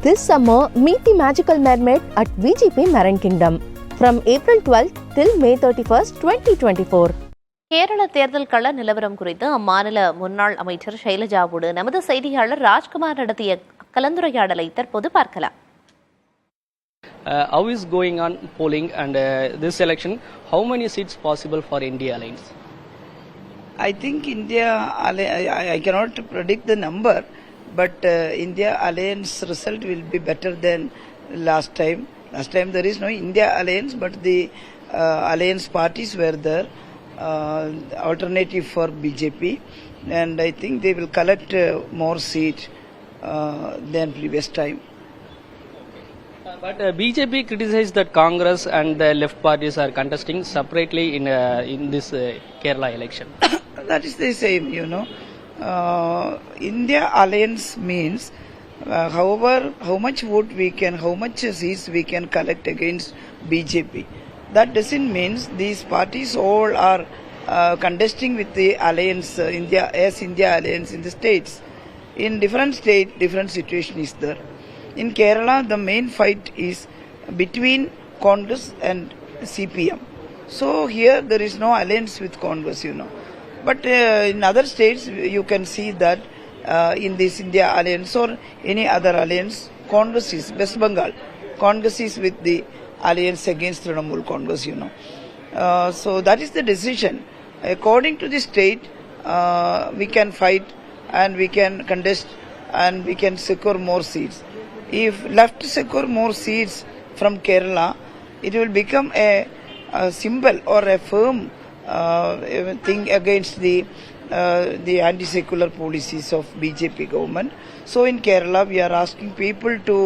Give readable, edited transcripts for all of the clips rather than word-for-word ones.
This summer, meet the magical mermaid at VGP Marine Kingdom from April 12th till May 31st, 2024. Kerala தேர்தல் கள நிலவரம் குறித்து அம்மாநில முன்னாள் அமைச்சர் ஷைலஜாவோடு நமது செய்தியாளர் ராஜ்குமார் நடத்திய கலந்துரையாடலை தற்போது பார்க்கலாம். How is going on polling and this election? How many seats possible for India Alliance? I think India, I cannot predict the number, but India Alliance result will be better than last time. Last time there is no India Alliance, but the alliance parties were there, alternative for BJP, and I think they will collect more seats than previous time. But BJP criticized that Congress and the left parties are contesting separately in this Kerala election. That is the same, you know. India Alliance means how much vote we can, how much seats we can collect against BJP. That doesn't mean these parties all are contesting with the alliance, India Alliance in the states. In different states, different situation is there. In Kerala, the main fight is between Congress and CPM. So here there is no alliance with Congress, you know. But in other states, you can see that in this India Alliance or any other alliance, Congress is, West Bengal, Congress is with the alliance against Trinamool Congress, you know. So that is the decision. According to the state, we can fight and we can contest and we can secure more seats. If left to secure more seats from Kerala, it will become a symbol or a firm thing against the anti-secular policies of BJP government. So in Kerala, we are asking people to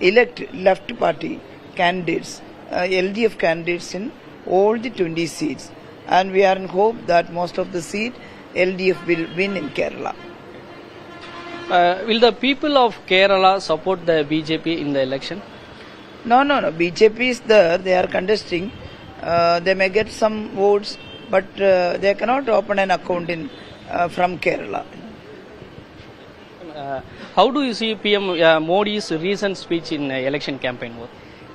elect left party candidates, LDF candidates in all the 20 seats. And we are in hope that most of the seat LDF will win in Kerala. Will the people of Kerala support the BJP in the election? No. BJP is there. They are contesting. They may get some votes, but they cannot open an account in from Kerala. How do you see PM Modi's recent speech in election campaign work?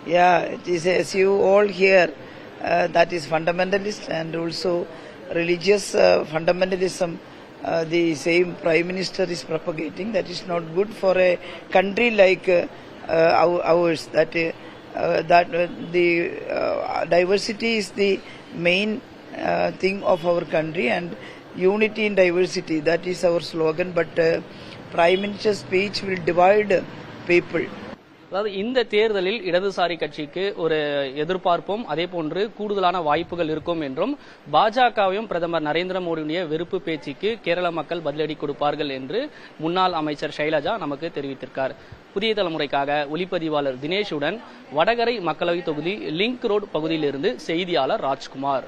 Yeah, it is, as you all hear, that is fundamentalist and also religious fundamentalism. The same Prime Minister is propagating. That is not good for a country like ours. That the diversity is the main thing of our country, and unity in diversity, that is our slogan. But Prime Minister's speech will divide people. அதாவது இந்த தேர்தலில் இடதுசாரி கட்சிக்கு ஒரு எதிர்பார்ப்பும் அதே போன்று கூடுதலான வாய்ப்புகள் இருக்கும் என்றும் பாஜகவையும் பிரதமர் நரேந்திர மோடியுடைய வெறுப்பு பேச்சுக்கு கேரள மக்கள் பதிலடி கொடுப்பார்கள் என்று முன்னாள் அமைச்சர் ஷைலஜா நமக்கு தெரிவித்திருக்கார். புதிய தலைமுறைக்காக ஒளிப்பதிவாளர் தினேஷுடன் வடகரை மக்களவை தொகுதி லிங்க் ரோடு பகுதியிலிருந்து செய்தியாளர் Rajkumar.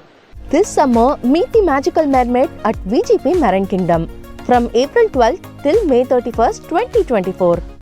This summer, meet the magical mermaid at VGP Marine Kingdom from April 12th till May 31st, 2024.